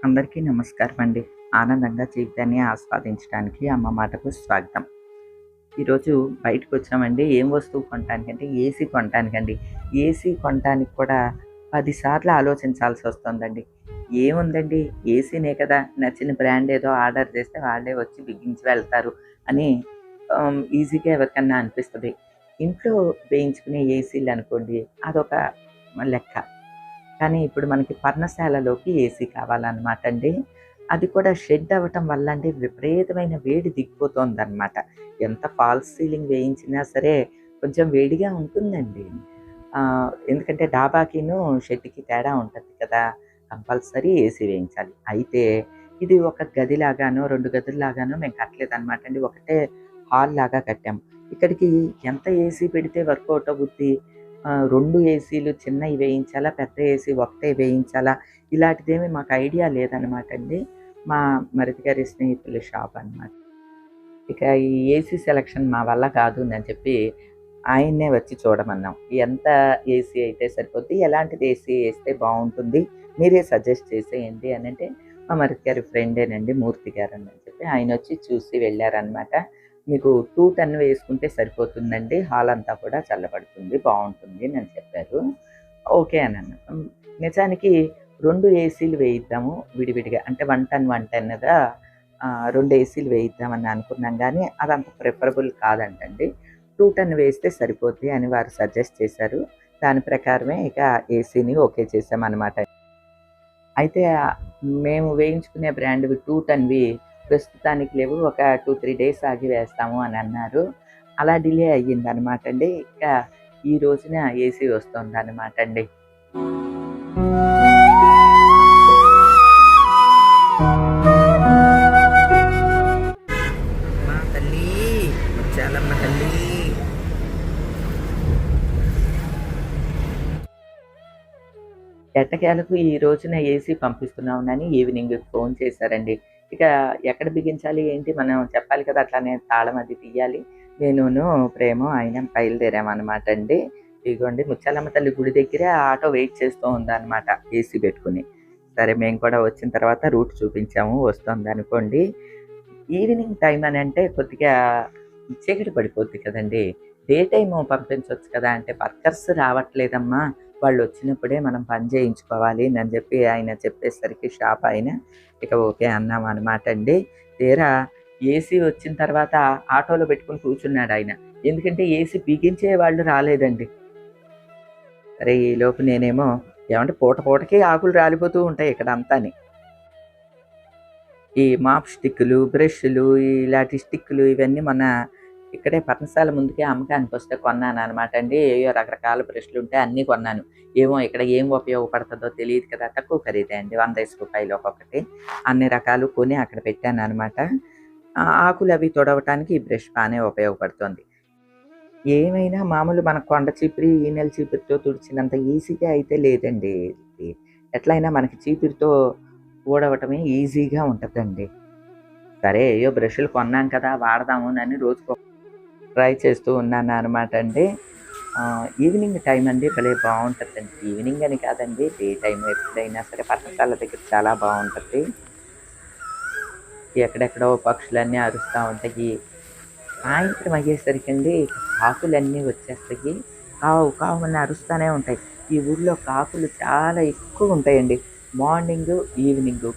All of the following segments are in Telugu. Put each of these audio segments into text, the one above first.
అందరికీ నమస్కారం అండి. ఆనందంగా జీవితాన్ని ఆస్వాదించడానికి అమ్మ మాటకు స్వాగతం. ఈరోజు బయటకొచ్చామండి. ఏం వస్తువు కొనటానికంటే ఏసీ కొనటానికండి. ఏసీ కొనటానికి కూడా 10 సార్లు ఆలోచించాల్సొస్తుందండి. ఏముందండి, ఏసీనే కదా! నచ్చిన బ్రాండ్ ఏదో ఆర్డర్ చేస్తే వాళ్ళే వచ్చి బిగించి వెళ్తారు అని ఈజీగా ఎవరికన్నా అనిపిస్తది. ఇంట్లో వేయించుకునే ఏసీలనుకోండి అదొక లెక్క. కానీ ఇప్పుడు మనకి పర్ణశాలలోకి ఏసీ కావాలనమాట అండి. అది కూడా షెడ్ అవ్వటం వల్ల అండి విపరీతమైన వేడి దిగిపోతోందనమాట. ఎంత ఫాల్స్ సీలింగ్ వేయించినా సరే కొంచెం వేడిగా ఉంటుందండి. ఎందుకంటే డాబాకిను, షెడ్‌కి తేడా ఉంటది కదా! కంపల్సరీ ఏసీ వేయించాలి. అయితే ఇది ఒక గదిలాగానో, 2 గదుల్లాగానో మేము కట్టలేదనమాట అండి. ఒకటే హాల్‌లాగా కట్టాము. ఇక్కడికి ఎంత ఏసీ పెడితే వర్కౌట్ అవుద్ది? 2 ఏసీలు చిన్నయి వేయించాలా? పెద్ద ఏసీ ఒకటే వేయించాలా? ఇలాంటిదేమి మాకు ఐడియా లేదనమాట అండి. మా మరిది గారి స్నేహితుల షాప్ అనమాట. ఇక ఈ ఏసీ సెలక్షన్ మా వల్ల కాదు అని చెప్పి ఆయన్నే వచ్చి చూడమన్నాం. ఎంత ఏసీ అయితే సరిపోద్ది? ఎలాంటిది ఏసీ ఏస్తే బావుంటుంది? మీరే సజెస్ట్ చేసేయండి అనంటే, మా మరిది గారి ఫ్రెండేనండి మూర్తి గారని చెప్పి ఆయనొచ్చి చూసి వెళ్ళారనమాట. మీకు 210 వేసుకుంటే సరిపోతుందండి. హాల్ అంతా కూడా చల్లబడుతుంది. బావుంటుంది అని చెప్పారు. ఓకే అనన్నా. నిజానికి 2 ఏసీలు వేయిద్దాము విడివిడిగా. అంటే 110, 110గా 2 ఏసీలు వేయిద్దామని అనుకున్నాం గానీ, అదంత ప్రిఫరబుల్ కాదంటండి. 210 వేస్తే సరిపోద్ది అని వారు సజెస్ట్ చేశారు. దాని ప్రకారమే ఇక ఏసీని ఓకే చేశామనమాట. అయితే మేము వేయించుకునే బ్రాండ్‌వి 210వి ప్రస్తుతానికి లేవు. ఒక 2, 3 డేస్ ఆగి వేస్తాము అని అన్నారు. అలా డిలే అయ్యిందనమాట అండి. ఇక ఈ రోజున ఏసీ వస్తోందనమాట అండి. మా తల్లి, ముత్యాలమ్మ తల్లి. ఎట్టకేలకు ఈ రోజున ఏసీ పంపిస్తున్నామని ఈవినింగ్ ఫోన్ చేశారండి. ఇక ఎక్కడ బిగించాలి ఏంటి మనం చెప్పాలి కదా! అట్లానే తాళం అది తీయాలి. నేనును, ప్రేమ, ఆయన బయలుదేరామనమాట అండి. ఇదిగోండి ముత్యాలమ్మ తల్లి గుడి దగ్గరే ఆటో వెయిట్ చేస్తూ ఉందనమాట ఏసీ పెట్టుకొని. సరే మేము కూడా వచ్చిన తర్వాత రూట్ చూపించాము వస్తోందనుకోండి. ఈవినింగ్ టైమ్ అనంటే కొద్దిగా చీకటి పడిపోద్ది కదండీ! డే టైము పంపించొచ్చు కదా! అంటే వర్కర్స్ రావట్లేదమ్మా. వాళ్ళొచ్చినప్పుడే మనం పని చేయించుకోవాలి అని చెప్పి ఆయన చెప్పేసరికి షాప్ ఆయన ఇక ఓకే అన్నామనమాట అండి. తీరా ఏసీ వచ్చిన తర్వాత ఆటోలో పెట్టుకొని కూర్చున్నాడాయన. ఎందుకంటే ఏసీ బిగించే వాళ్ళు రాలేదండి. సరే ఈలోపు నేనేమో ఏవండీ పూట పూటకి ఆకులు రాలిపోతూ ఉంటాయి ఇక్కడ అంతాని. ఈ మాప్ స్టిక్కులు, బ్రష్‌లు ఇలాంటి స్టిక్కులు ఇవన్నీ మొన్న ఇక్కడే పర్ణశాల ముందుకే అమ్మకానికొస్తే కొన్నాననమాట అండి. ఏయో రకరకాల బ్రష్‌లుంటే అన్నీ కొన్నాను. ఏమో ఇక్కడ ఏం ఉపయోగపడుతదో తెలీదు కదా! తక్కువ ఖరీదే అండి. రూ. 100 ఒక్కొక్కటి. అన్ని రకాలు కొని అక్కడ పెట్టాననమాట. ఆకులవి తుడవటానికి ఈ బ్రష్ బానే ఉపయోగపడుతోంది. ఏమైనా మామూలు మన కొండ చీపిరి, ఈనెల చీపిరితో తుడిచినంత ఈజీగా అయితే లేదండి ఇది. ఎట్లయినా మనకి చీపిరితో ఊడవటమే ఈజీగా ఉంటదండి. సరే ఏయో బ్రష్‌లు కొన్నాం కదా! వాడదాము అని రోజుకో ట్రై చేస్తూ ఉన్నాననమాట అండి. ఈవినింగ్ టైమ్ అండి భలే బావుంటదండి. ఈవినింగ్ అని కాదండి, డే టైమ్ ఎప్పుడైనా సరే పర్ణశాల దగ్గర చాలా బావుంటది. ఎక్కడెక్కడో పక్షులన్నీ అరుస్తా ఉంటాయి. సాయంత్రం అయ్యేసరికండి కాకులన్నీ వచ్చేస్తాయి. కావు కావుమని అరుస్తానే ఉంటాయి. ఈ ఊర్లో కాకులు చాలా ఎక్కువుంటాయండి. మార్నింగు, ఈవినింగు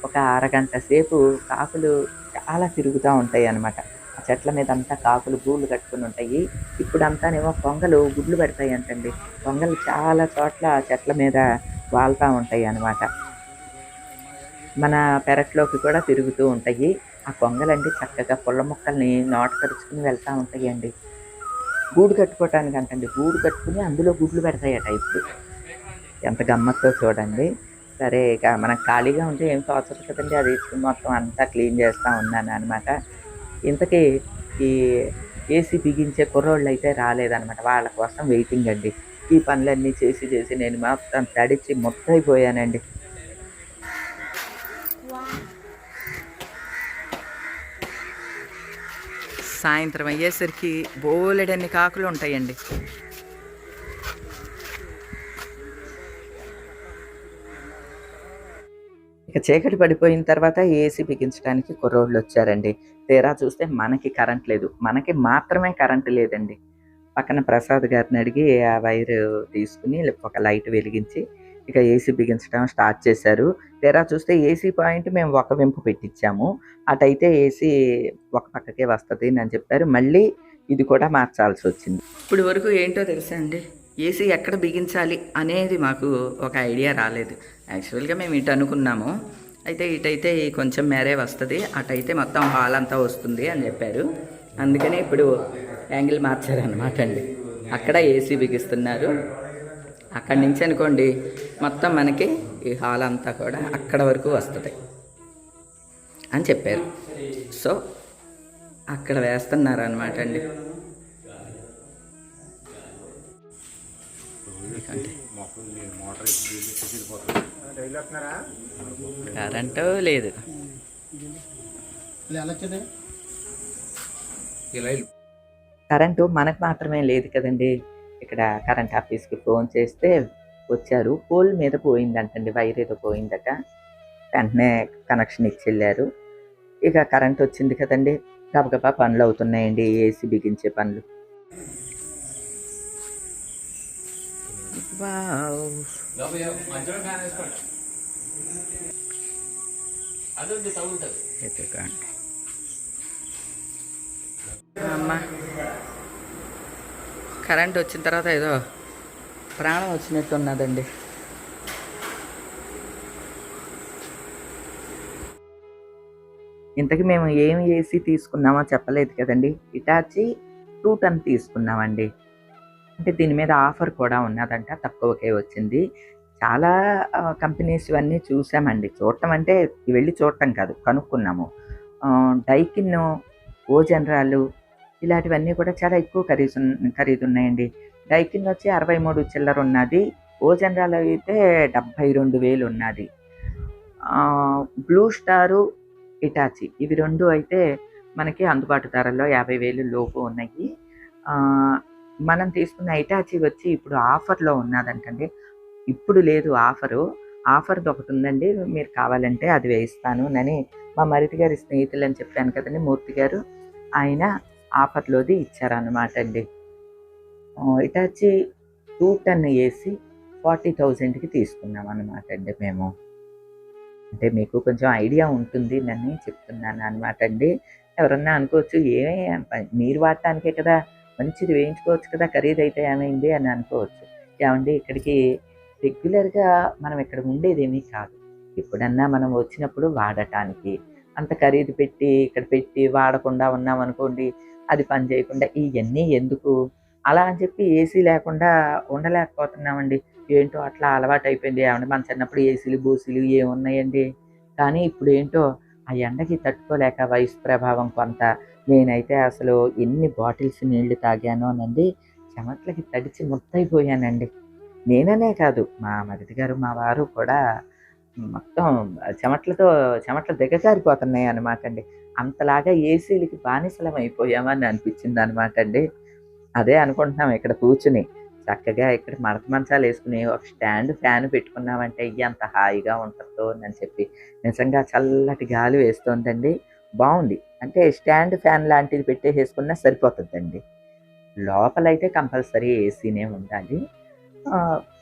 ఒక అరగంట సేపు కాకులు చాలా తిరుగుతా ఉంటాయనమాట. ఆ చెట్ల మీదంతా కాకులు గూళ్ళు కట్టుకొనుంటాయి. ఇప్పుడంతానేమో కొంగలు గుడ్లు పెడతాయంటండి. కొంగలు చాలా చోట్ల చెట్ల మీద వాలుతా ఉంటాయనమాట. మన పెరట్లోకి కూడా తిరుగుతూ ఉంటాయి. ఆ కొంగలండి చక్కగా పుల్ల మొక్కల్ని నోట కరుచుకొని వెళ్తా ఉంటాయండి. గూడు కట్టుకోవటానికంటండి. గూడు కట్టుకొని అందులో గుడ్లు పెడతాయట ఇప్పుడు. ఎంత గమ్మత్తో చూడండి. సరే ఇక మనం ఖాళీగా ఉంటే ఏం తోచదు కదండీ! అది మొత్తం అంతా క్లీన్ చేస్తా ఉన్నాననమాట. ఇంతకీ ఈ ఏసీ బిగించే కుర్రోళ్ళైతే రాలేదనమాట. వాళ్ళ కోసం వెయిటింగ్ అండి. ఈ పనులన్నీ చేసి చేసి నేను మొత్తం తడిచి ముద్దయిపోయానండి. సాయంత్రం అయ్యేసరికి బోలెడన్ని కాకులుంటాయండి. ఇక చీకటి పడిపోయిన తర్వాత ఏసీ బిగించడానికి కుర్రోళ్ళు వచ్చారండి. తీరా చూస్తే మనకి కరెంట్ లేదు. మనకి మాత్రమే కరెంట్ లేదండి. పక్కన ప్రసాద్ గారిని అడిగి ఆ వైరు తీసుకుని ఒక లైట్ వెలిగించి ఇక ఏసీ బిగించడం స్టార్ట్ చేశారు. తీరా చూస్తే ఏసీ పాయింట్ మేము ఒక వెంపు పెట్టించాము. అటైతే ఏసీ ఒక పక్కకే వస్తది అని చెప్పారు. మళ్ళీ ఇది కూడా మార్చాల్సొచ్చింది. ఇప్పుడు వరకు ఏంటో తెలుసా అండి? ఏసీ ఎక్కడ బిగించాలి అనేది మాకు ఒక ఐడియా రాలేదు. యాక్చువల్‌గా మేము ఇటు అనుకున్నాము. అయితే ఇటైతే కొంచెం మేరే వస్తది. అటైతే మొత్తం హాల్ అంతా వస్తుంది అని చెప్పారు. అందుకని ఇప్పుడు యాంగిల్ మార్చారనమాట అండి. అక్కడ ఏసీ బిగిస్తున్నారు. అక్కడి నుంచి అనుకోండి మొత్తం మనకి ఈ హాల్ అంతా కూడా అక్కడ వరకు వస్తుంది అని చెప్పారు. సో అక్కడ వేస్తున్నారు అనమాట అండి. కరెంటు లేదు. కరెంటు మనకు మాత్రమే లేదు కదండి. ఇక్కడ కరెంట్ ఆఫీస్కి ఫోన్ చేస్తే వచ్చారు. పోల్ మీద పోయిందంటండి, వైర్ ఏదో పోయిందట. వెంటనే కనెక్షన్ ఇచ్చి వెళ్ళారు. ఇక కరెంట్ వచ్చింది కదండి, గబగబా పనులు అవుతున్నాయండి, ఏసీ బిగించే పనులు. అమ్మా కరెంట్ వచ్చిన తర్వాత ఏదో ప్రాణం వచ్చినట్టు ఉన్నదండి. ఇంతకీ మేము ఏం ఏసీ తీసుకున్నామో చెప్పలేదు కదండి. హిటాచీ 210 తీసుకున్నామండి. అంటే దీని మీద ఆఫర్ కూడా ఉన్నదంట, తక్కువకే వచ్చింది. చాలా కంపెనీస్ ఇవన్నీ చూసామండి. చూడటం అంటే వెళ్ళి చూడటం కాదు, కనుక్కున్నాము. డైకిన్, ఓ జనరాలు ఇలాంటివన్నీ కూడా చాలా ఎక్కువ ఖరీదు ఉన్నాయండి. డైకిన్ వచ్చి 63 చిల్లర ఉన్నది. ఓ జనరాల్ అయితే 72,000 ఉన్నది. బ్లూ స్టారు, హిటాచీ ఇవి రెండు అయితే మనకి అందుబాటు ధరల్లో 50,000 లోపు ఉన్నాయి. మనం తీసుకున్న హిటాచీ వచ్చి ఇప్పుడు ఆఫర్లో ఉన్నదంటండి. ఇప్పుడు లేదు ఆఫర్ది ఒకటి ఉందండి, మీరు కావాలంటే అది వేయిస్తాను అని మా మరిది గారి స్నేహితులు అని చెప్పాను కదండి, మూర్తి గారు, ఆయన ఆఫర్లోది ఇచ్చారన్నమాట అండి. హిటాచీ 210 ఏసీ 40,000కి తీసుకున్నాం అన్నమాట అండి మేము. అంటే మీకు కొంచెం ఐడియా ఉంటుంది అని చెప్తున్నాను అనమాట అండి. ఎవరన్నా అనుకోవచ్చు, మీరు వాడటానికే కదా, మంచిది వేయించుకోవచ్చు కదా, ఖరీదైతే ఏమైంది అని అనుకోవచ్చు. ఏమండి, ఇక్కడికి రెగ్యులర్గా మనం ఇక్కడ ఉండేదేమీ కాదు. ఎప్పుడన్నా మనం వచ్చినప్పుడు వాడటానికి. అంత ఖరీదు పెట్టి ఇక్కడ పెట్టి వాడకుండా ఉన్నామనుకోండి, అది పని చేయకుండా ఇవన్నీ ఎందుకు అలా అని చెప్పి ఏసీ లేకుండా ఉండలేకపోతున్నామండి. ఏంటో అట్లా అలవాటు అయిపోయింది. ఏమంటే మన చిన్నప్పుడు ఏసీలు బూసీలు ఏమున్నాయండి. కానీ ఇప్పుడు ఏంటో ఆ ఎండకి తట్టుకోలేక వయసు ప్రభావం కొంత, నేనైతే అసలు ఎన్ని బాటిల్స్ నీళ్లు తాగానోనండి, చెమట్లకి తడిచి ముద్దయిపోయానండి. నేననే కాదు, మా మరిది గారు, మా వారు కూడా మొత్తం చెమటలు దిగజారిపోతున్నాయి అనమాట అండి. అంతలాగా ఏసీలకి బానిసలం అయిపోయామని అనిపించింది అనమాట అండి. అదే అనుకుంటున్నాం ఇక్కడ కూర్చుని చక్కగా ఇక్కడ మడత మంచాలు వేసుకుని ఒక స్టాండ్ ఫ్యాన్ పెట్టుకున్నామంటే ఎంత హాయిగా ఉంటుందో అని చెప్పి. నిజంగా చల్లటి గాలి వేస్తుందండి, బాగుంది. అంటే స్టాండ్ ఫ్యాన్ లాంటిది పెట్టేసుకున్నా సరిపోతుందండి. లోపలైతే కంపల్సరీ ఏసీనే ఉండాలి.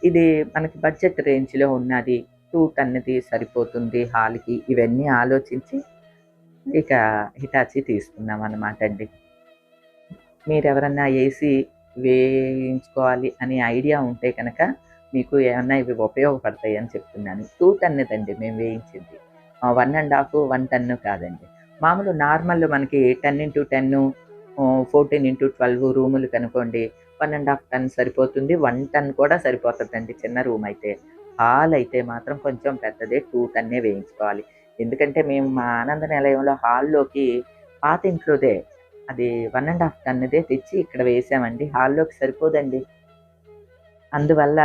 ఇది మనకి బడ్జెట్ రేంజ్లో ఉన్నది, 210ది సరిపోతుంది హాల్కి. ఇవన్నీ ఆలోచించి ఇక హిటాచీ తీసుకున్నాం అన్నమాట అండి. మీరెవరన్నా ఏసీ వేయించుకోవాలి అనే ఐడియా ఉంటే కనుక మీకు ఏమన్నా ఇవి ఉపయోగపడతాయి అని చెప్తున్నాను. 210దండి మేము వేయించింది, 1.5, 110 కాదండి. మామూలు నార్మల్ మనకి 10x10, 14x12 రూములు కనుకోండి 1.5 టన్ సరిపోతుంది. 110 కూడా సరిపోతుందండి చిన్న రూమ్ అయితే. హాల్ అయితే మాత్రం కొంచెం పెద్దదే, 210 వేయించుకోవాలి. ఎందుకంటే మేము మా ఆనంద నిలయంలో హాల్లోకి పాత ఇంట్లోదే అది 1.5 టన్నుదే తెచ్చి ఇక్కడ వేసామండి. హాల్లోకి సరిపోదండి. అందువల్ల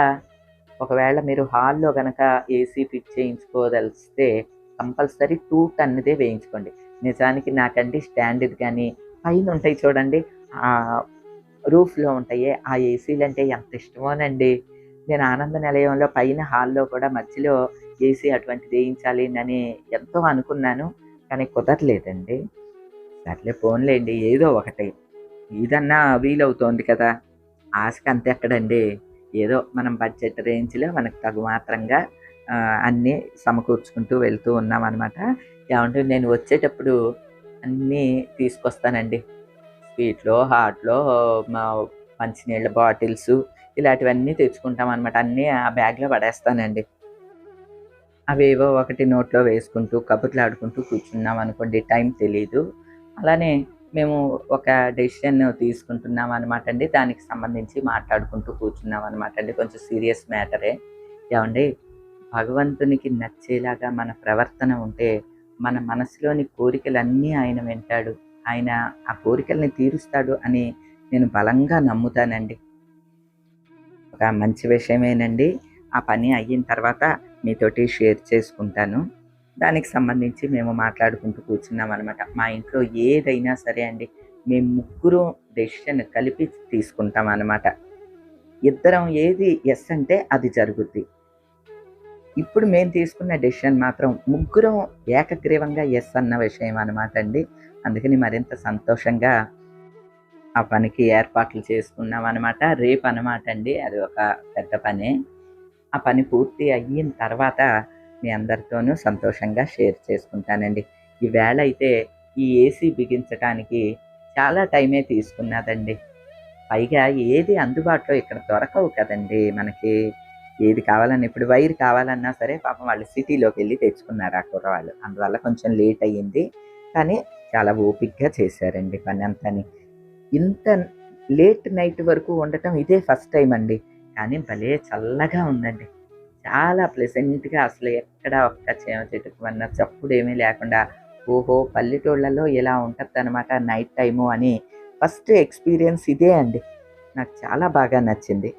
ఒకవేళ మీరు హాల్లో కనుక ఏసీ ఫిట్ చేయించుకోదలిస్తే కంపల్సరీ 210దే వేయించుకోండి. నిజానికి నాకండి స్టాండ్ది కానీ పైన ఉంటాయి చూడండి, రూఫ్లో ఉంటాయి ఆ ఏసీలు అంటే ఎంత ఇష్టమోనండి. నేను ఆనంద నిలయంలో పైన హాల్లో కూడా మధ్యలో ఏసీ అటువంటిది ఏయించాలి అని ఎంతో అనుకున్నాను. కానీ కుదరలేదండి. సర్లే పోనీలెండి ఏదో ఒకటి. ఇదన్నా వీలవుతోంది కదా! ఆశకంత ఎక్కడండి. ఏదో మనం బడ్జెట్ రేంజ్‌లో మనకు తగు మాత్రంగా అన్నీ సమకూర్చుకుంటూ వెళ్తూ ఉన్నామనమాట. ఏవండీ నేను వచ్చేటప్పుడు అన్నీ తీసుకొస్తానండి. స్వీట్‌లో, హాట్‌లో మా మంచినీళ్ళ బాటిల్సు ఇలాంటివన్నీ తెచ్చుకుంటామనమాట. అన్నీ ఆ బ్యాగ్‌లో పడేస్తానండి. అవేవో ఒకటి నోట్లో వేసుకుంటూ, కబుర్లాడుకుంటూ కూర్చున్నామనుకోండి టైం తెలీదు. అలానే మేము ఒక డెసిషన్ తీసుకుంటున్నామనమాటండి. దానికి సంబంధించి మాట్లాడుకుంటూ కూర్చున్నామనమాటండి. కొంచెం సీరియస్ మ్యాటరే. ఏవండీ భగవంతునికి నచ్చేలాగా మన ప్రవర్తన ఉంటే, మన మనసులోని కోరికలన్నీ ఆయన వింటాడు. ఆయన ఆ కోరికల్ని తీరుస్తాడు అని నేను బలంగా నమ్ముతానండి. ఒక మంచి విషయమేనండి. ఆ పని అయిన తర్వాత మీతోటి షేర్ చేసుకుంటాను. దానికి సంబంధించి మేము మాట్లాడుకుంటూ కూర్చున్నామనమాట. మా ఇంట్లో ఏదైనా సరే అండి, మేము ముగ్గురం డెసిషన్ కలిపి తీసుకుంటామనమాట. ఇద్దరం ఏది యెస్ అంటే అది జరుగుద్ది. ఇప్పుడు మేము తీసుకున్న డెసిషన్ మాత్రం ముగ్గురం ఏకగ్రీవంగా యెస్ అన్న విషయం అనమాట అండి. అందుకని మరింత సంతోషంగా ఆ పనికి ఏర్పాట్లు చేసుకున్నామనమాట. రేపనమాట అండి. అది ఒక పెద్ద పనే. ఆ పని పూర్తి అయిన తర్వాత మీ అందరితోనూ సంతోషంగా షేర్ చేసుకుంటానండి. ఈవేళైతే ఈ ఏసీ బిగించటానికి చాలా టైమే తీసుకున్నదండి. పైగా ఏది అందుబాటులో ఇక్కడ దొరకవు కదండీ మనకి. ఏది కావాలన్నా ఇప్పుడు వైర్ కావాలన్నా సరే పాపం వాళ్ళు సిటీలోకెళ్ళి తెచ్చుకున్నారు ఆ కుర్రవాళ్ళు. అందువల్ల కొంచెం లేట్ అయ్యింది. కానీ చాలా ఓపికగా చేశారండి పనంతాని. ఇంత లేట్ నైట్ వరకు ఉండటం ఇదే ఫస్ట్ టైమ్ అండి. కానీ భలే చల్లగా ఉందండి. చాలా ప్లెజెంట్‌గా అసలు ఎక్కడ ఒక్క చీమ చిటుకుమన్న చప్పుడేమీ లేకుండా, ఓహో! పల్లెటూళ్ళలో ఇలా ఉంటదనమాట నైట్ టైము అని ఫస్ట్ ఎక్స్‌పీరియన్స్ ఇదే అండి. నాకు చాలా బాగా నచ్చింది.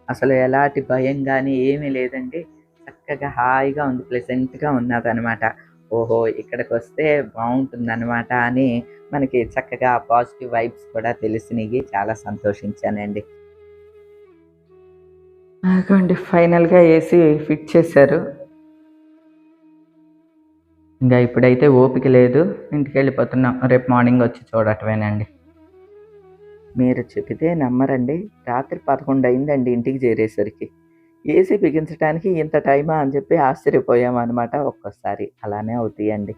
అసలు ఎలాంటి భయం గాని ఏమీ లేదండి. చక్కగా హాయిగా ఉంది. ప్లెజెంట్‌గా ఉన్నదనమాట. ఓహో! ఇక్కడికొస్తే బావుంటుందనమాట అని మనకి చక్కగా పాజిటివ్ వైబ్స్ కూడా తెలిసినియి. చాలా సంతోషించానండి. అదిగోండి ఫైనల్‌గా ఏసీ ఫిట్ చేశారు. ఇంగా ఇప్పుడైతే ఓపిక లేదు. ఇంటికెళ్ళిపోతున్నాం. రేపు మార్నింగ్ వచ్చి చూడటమేనండి. మీరు చెబితే నమ్మరండి. రాత్రి 11 అయిందండి ఇంటికి చేరేసరికి. ఏసీ బిగించటానికి ఇంత టైమా అని చెప్పి ఆశ్చర్యపోయామనమాట ఒక్కోసారి. అలానే అవుతాయండి.